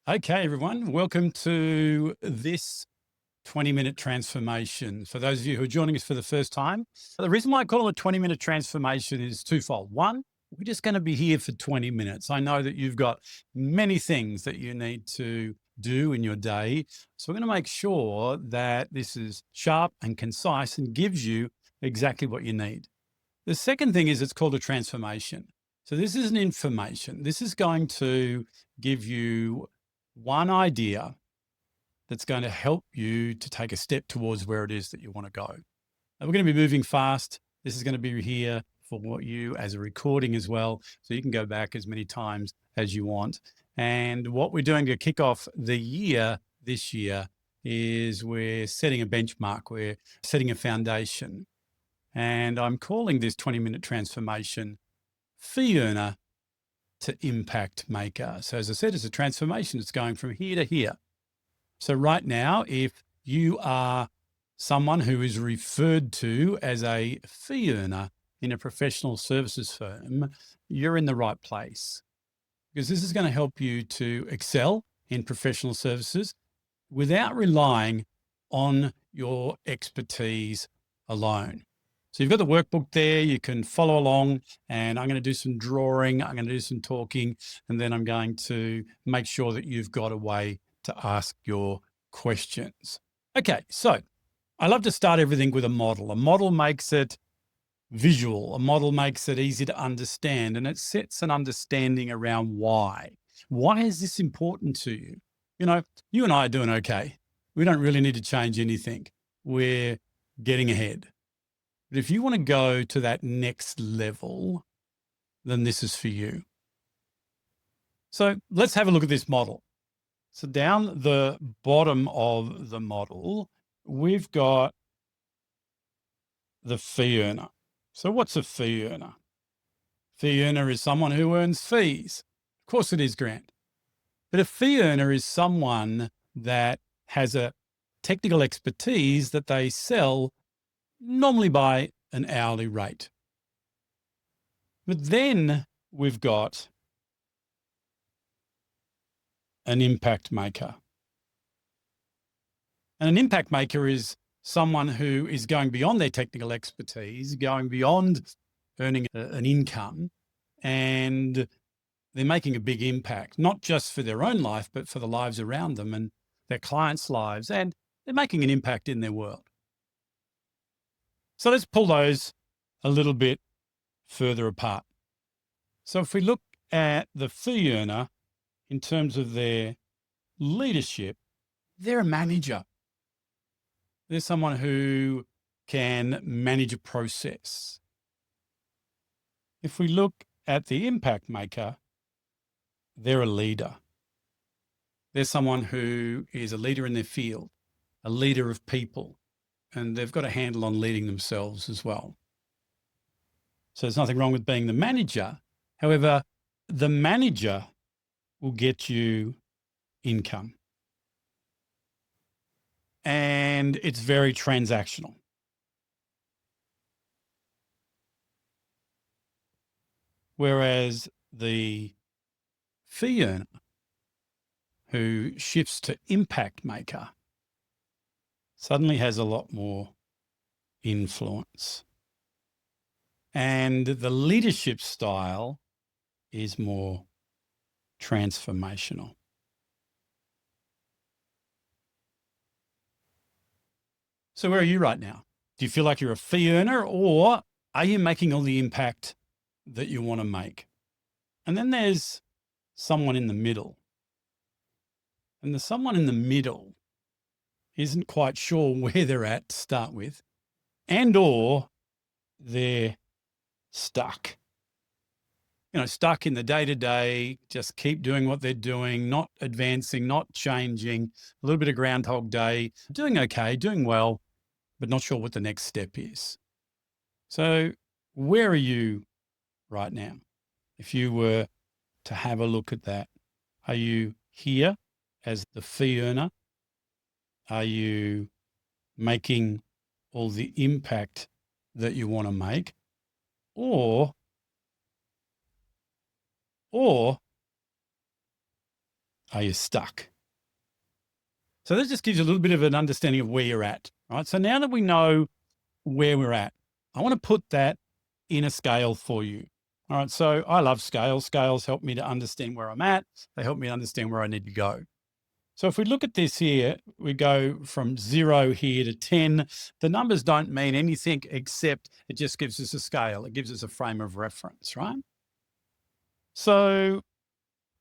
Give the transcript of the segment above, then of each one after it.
Okay, everyone, welcome to this 20-minute transformation. For those of you who are joining us for the first time, the reason why I call it a 20-minute transformation is twofold. One, we're just going to be here for 20 minutes. I know that you've got many things that you need to do in your day. So we're going to make sure that this is sharp and concise and gives you exactly what you need. The second thing is it's called a transformation. So this is an information. This is going to give you one idea that's going to help you to take a step towards where it is that you want to go. And we're going to be moving fast. This is going to be here for you as a recording as well. So you can go back as many times as you want. And what we're doing to kick off the year this year is we're setting a benchmark. We're setting a foundation. And I'm calling this 20-minute transformation fee earner to impact maker. So as I said, it's a transformation. It's going from here to here. So right now, if you are someone who is referred to as a fee earner in a professional services firm, you're in the right place, because this is going to help you to excel in professional services without relying on your expertise alone. So you've got the workbook there, you can follow along, and I'm going to do some drawing, I'm going to do some talking, and then I'm going to make sure that you've got a way to ask your questions. Okay, so I love to start everything with a model. A model makes it visual, a model makes it easy to understand, and it sets an understanding around why. Why is this important to you? You know, you and I are doing okay. We don't really need to change anything. We're getting ahead. But if you want to go to that next level, then this is for you. So let's have a look at this model. So down the bottom of the model, we've got the fee earner. So what's a fee earner? Fee earner is someone who earns fees. Of course it is, Grant. But a fee earner is someone that has a technical expertise that they sell normally by an hourly rate. But then we've got an impact maker. And an impact maker is someone who is going beyond their technical expertise, going beyond earning an income, and they're making a big impact, not just for their own life, but for the lives around them and their clients' lives. And they're making an impact in their world. So let's pull those a little bit further apart. So if we look at the fee earner in terms of their leadership, they're a manager. They're someone who can manage a process. If we look at the impact maker, they're a leader. They're someone who is a leader in their field, a leader of people, and they've got a handle on leading themselves as well. So there's nothing wrong with being the manager. However, the manager will get you income. And it's very transactional. Whereas the fee earner who shifts to impact maker suddenly has a lot more influence. And the leadership style is more transformational. So where are you right now? Do you feel like you're a fee earner, or are you making all the impact that you want to make? And then there's someone in the middle. And the someone in the middle isn't quite sure where they're at to start with, and or they're stuck. Stuck in the day-to-day, just keep doing what they're doing, not advancing, not changing, a little bit of Groundhog Day, doing okay, doing well, but not sure what the next step is. So where are you right now? If you were to have a look at that, are you here as the fee earner? Are you making all the impact that you want to make? Or are you stuck? So that just gives you a little bit of an understanding of where you're at, right? So now that we know where we're at, I want to put that in a scale for you. All right. So I love scales. Scales help me to understand where I'm at. They help me understand where I need to go. So if we look at this here, we go from 0 here to 10. The numbers don't mean anything except it just gives us a scale. It gives us a frame of reference, right? So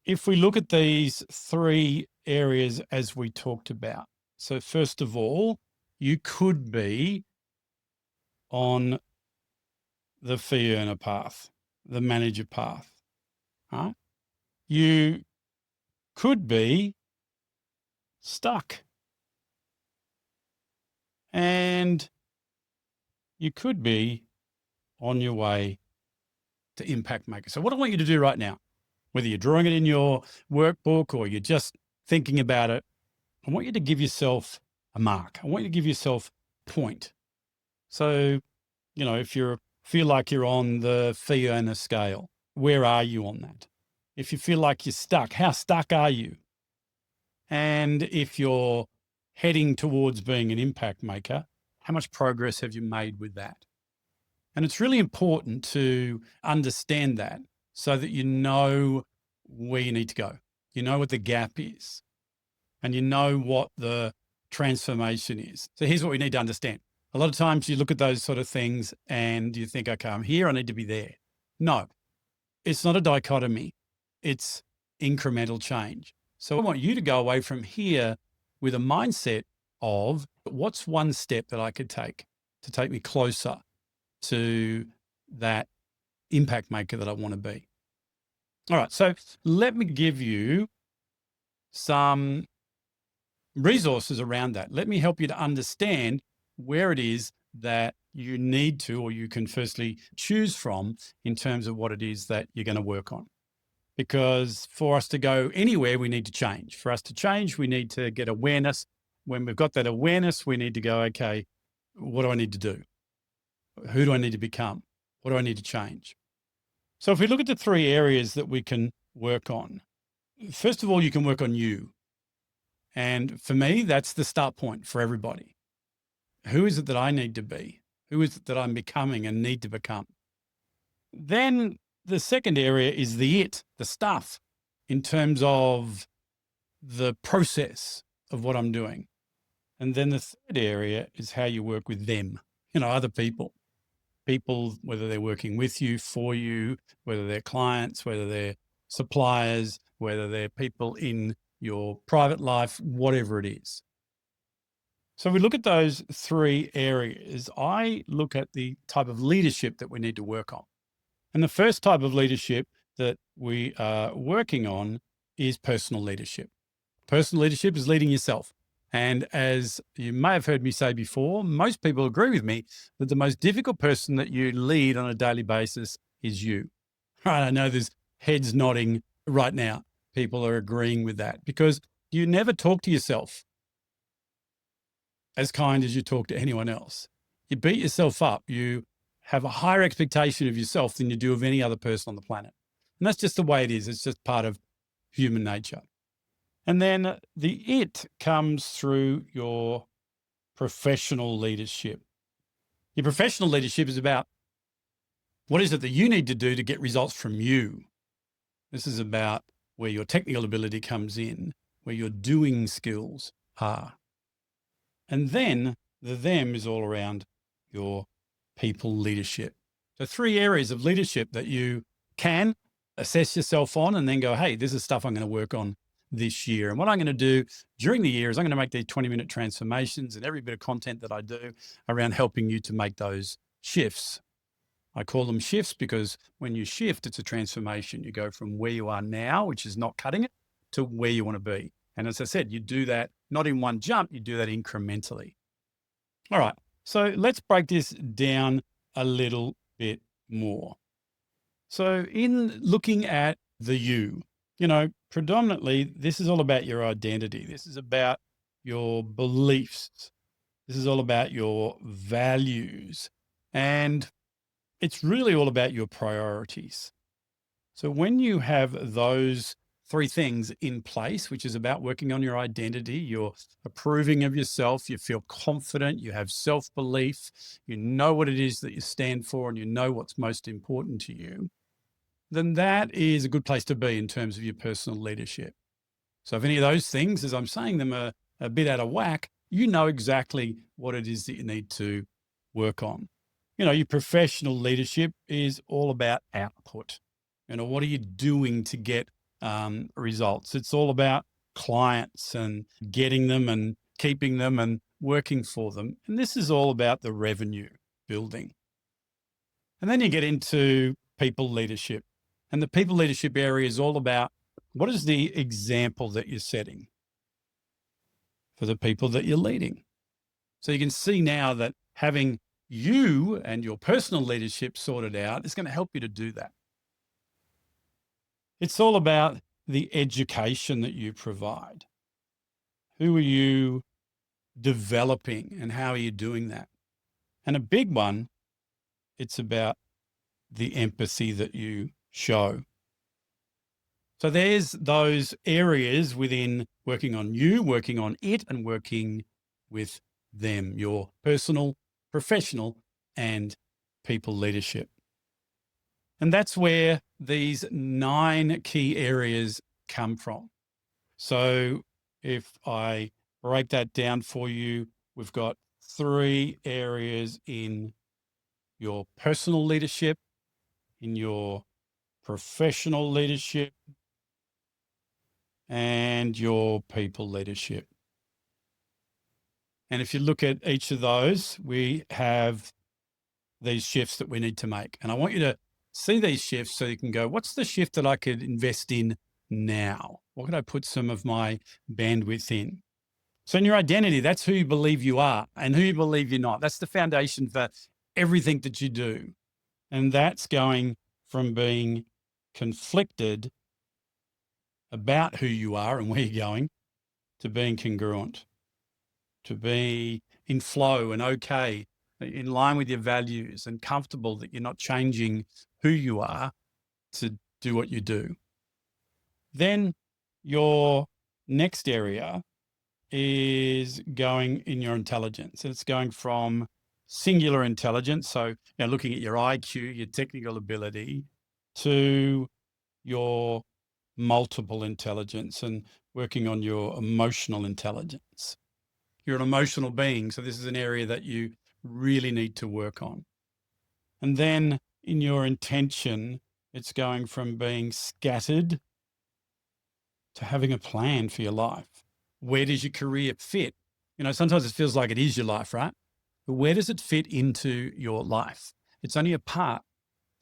if we look at these 3 areas as we talked about. So first of all, you could be on the fee earner path, the manager path, right? You could be stuck. And you could be on your way to impact maker. So what I want you to do right now, whether you're drawing it in your workbook or you're just thinking about it, I want you to give yourself a mark. I want you to give yourself a point. So, if you feel like you're on the fee earner scale, where are you on that? If you feel like you're stuck, how stuck are you? And if you're heading towards being an impact maker, how much progress have you made with that? And it's really important to understand that so that you know where you need to go. You know what the gap is and you know what the transformation is. So here's what we need to understand. A lot of times you look at those sort of things and you think, okay, I'm here, I need to be there. No, it's not a dichotomy. It's incremental change. So I want you to go away from here with a mindset of what's one step that I could take to take me closer to that impact maker that I want to be. All right. So let me give you some resources around that. Let me help you to understand where it is that you need to, or you can firstly choose from in terms of what it is that you're going to work on. Because for us to go anywhere, we need to change. For us to change, we need to get awareness. When we've got that awareness, we need to go, okay, what do I need to do? Who do I need to become? What do I need to change? So if we look at the 3 areas that we can work on, first of all, you can work on you. And for me, that's the start point for everybody. Who is it that I need to be? Who is it that I'm becoming and need to become? Then the second area is the stuff, in terms of the process of what I'm doing. And then the third area is how you work with them, other people, whether they're working with you, for you, whether they're clients, whether they're suppliers, whether they're people in your private life, whatever it is. So if we look at those 3 areas, I look at the type of leadership that we need to work on. And the first type of leadership that we are working on is personal leadership. Personal leadership is leading yourself. And as you may have heard me say before, most people agree with me that the most difficult person that you lead on a daily basis is you. Right? I know there's heads nodding right now. People are agreeing with that because you never talk to yourself as kind as you talk to anyone else. You beat yourself up. You have a higher expectation of yourself than you do of any other person on the planet. And that's just the way it is. It's just part of human nature. And then the it comes through your professional leadership. Your professional leadership is about what is it that you need to do to get results from you. This is about where your technical ability comes in, where your doing skills are. And then the them is all around your people leadership. So 3 areas of leadership that you can assess yourself on and then go, hey, this is stuff I'm going to work on this year. And what I'm going to do during the year is I'm going to make these 20-minute transformations and every bit of content that I do around helping you to make those shifts. I call them shifts because when you shift, it's a transformation. You go from where you are now, which is not cutting it, to where you want to be. And as I said, you do that not in one jump, you do that incrementally. All right. So let's break this down a little bit more. So in looking at the you, predominantly this is all about your identity. This is about your beliefs. This is all about your values. And it's really all about your priorities. So when you have those three things in place, which is about working on your identity. You're approving of yourself. You feel confident. You have self-belief. You know what it is that you stand for, and you know what's most important to you. Then that is a good place to be in terms of your personal leadership. So if any of those things, as I'm saying them, are a bit out of whack, you know exactly what it is that you need to work on. Your professional leadership is all about output. What are you doing to get results? It's all about clients and getting them and keeping them and working for them. And this is all about the revenue building. And then you get into people leadership. And the people leadership area is all about what is the example that you're setting for the people that you're leading. So you can see now that having you and your personal leadership sorted out is going to help you to do that. It's all about the education that you provide. Who are you developing and how are you doing that? And a big one, it's about the empathy that you show. So there's those areas within working on you, working on it, and working with them, your personal, professional, and people leadership. And that's where these 9 key areas come from. So if I break that down for you, we've got 3 areas in your personal leadership, in your professional leadership, and your people leadership. And if you look at each of those, we have these shifts that we need to make. And I want you to see these shifts so you can go, what's the shift that I could invest in now? What could I put some of my bandwidth in? So in your identity, that's who you believe you are and who you believe you're not. That's the foundation for everything that you do. And that's going from being conflicted about who you are and where you're going to being congruent, to be in flow and okay, in line with your values and comfortable that you're not changing who you are to do what you do. Then your next area is going in your intelligence. It's going from singular intelligence, so looking at your IQ, your technical ability, to your multiple intelligence and working on your emotional intelligence. You're an emotional being, so this is an area that you really need to work on. And then in your intention, it's going from being scattered to having a plan for your life. Where does your career fit? Sometimes it feels like it is your life, right? But where does it fit into your life? It's only a part.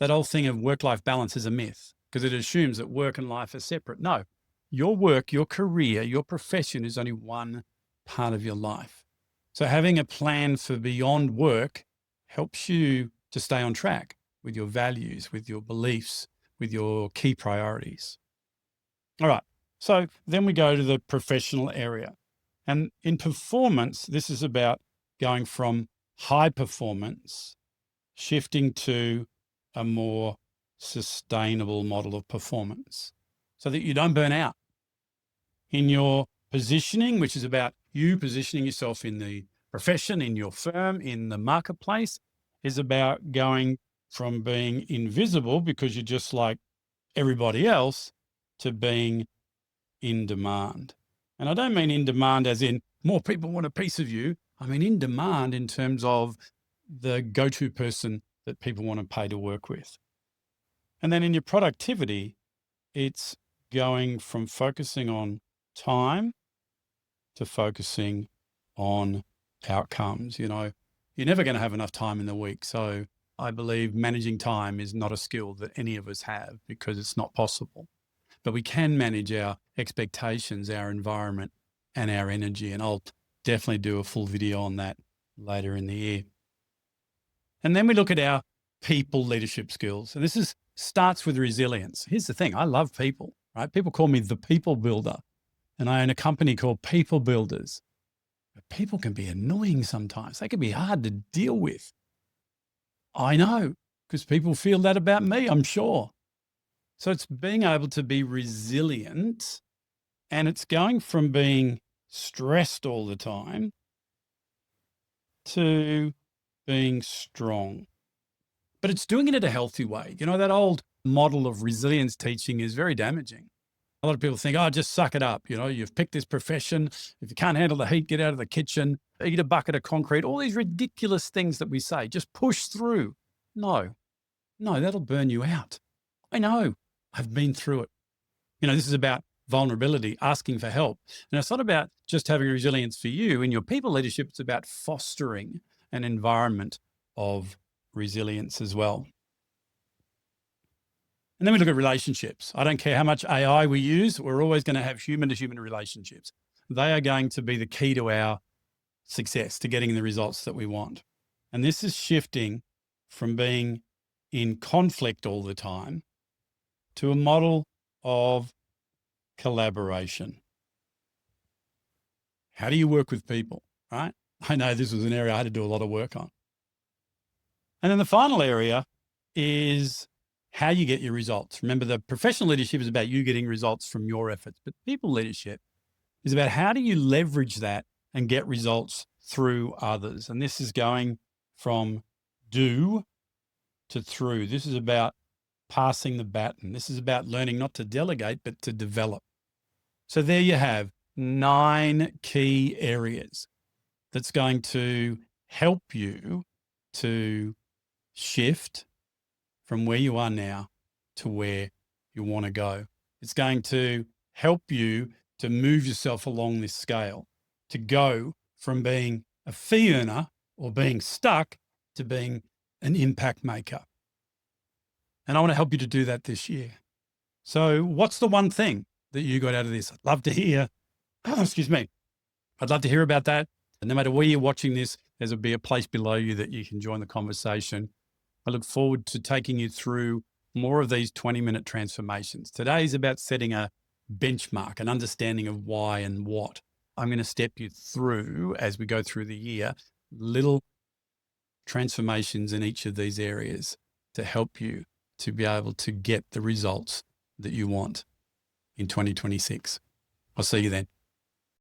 That whole thing of work-life balance is a myth because it assumes that work and life are separate. No, your work, your career, your profession is only one part of your life. So having a plan for beyond work helps you to stay on track with your values, with your beliefs, with your key priorities. All right. So then we go to the professional area. And in performance, this is about going from high performance, shifting to a more sustainable model of performance so that you don't burn out. In your positioning, which is about you positioning yourself in the profession, in your firm, in the marketplace, is about going from being invisible because you're just like everybody else to being in demand. And I don't mean in demand as in more people want a piece of you. I mean in demand in terms of the go-to person that people want to pay to work with. And then in your productivity, it's going from focusing on time to focusing on outcomes. You're never going to have enough time in the week. So I believe managing time is not a skill that any of us have because it's not possible. But we can manage our expectations, our environment, and our energy. And I'll definitely do a full video on that later in the year. And then we look at our people leadership skills. And this starts with resilience. Here's the thing. I love people, right? People call me the people builder. And I own a company called People Builders. But people can be annoying sometimes. They can be hard to deal with. I know, because people feel that about me, I'm sure. So it's being able to be resilient, and it's going from being stressed all the time to being strong. But it's doing it in a healthy way. You know, that old model of resilience teaching is very damaging. A lot of people think, oh, just suck it up. You know, you've picked this profession. If you can't handle the heat, get out of the kitchen, eat a bucket of concrete, all these ridiculous things that we say, just push through. No, no, that'll burn you out. I know. I've been through it. You know, this is about vulnerability, asking for help. And it's not about just having resilience for you in your people leadership. It's about fostering an environment of resilience as well. And then we look at relationships. I don't care how much AI we use, we're always going to have human to human relationships. They are going to be the key to our success, to getting the results that we want. And this is shifting from being in conflict all the time to a model of collaboration. How do you work with people, right? I know this was an area I had to do a lot of work on. And then the final area is how you get your results. Remember, the professional leadership is about you getting results from your efforts, but people leadership is about how do you leverage that and get results through others. And this is going from do to through. This is about passing the baton. This is about learning not to delegate, but to develop. So there you have 9 key areas that's going to help you to shift from where you are now to where you want to go. It's going to help you to move yourself along this scale, to go from being a fee earner or being stuck to being an impact maker. And I want to help you to do that this year. So what's the one thing that you got out of this? I'd love to hear, excuse me. I'd love to hear about that. And no matter where you're watching this, there'll be a place below you that you can join the conversation. I look forward to taking you through more of these 20-minute transformations. Today is about setting a benchmark, an understanding of why and what. I'm going to step you through, as we go through the year, little transformations in each of these areas to help you to be able to get the results that you want in 2026. I'll see you then.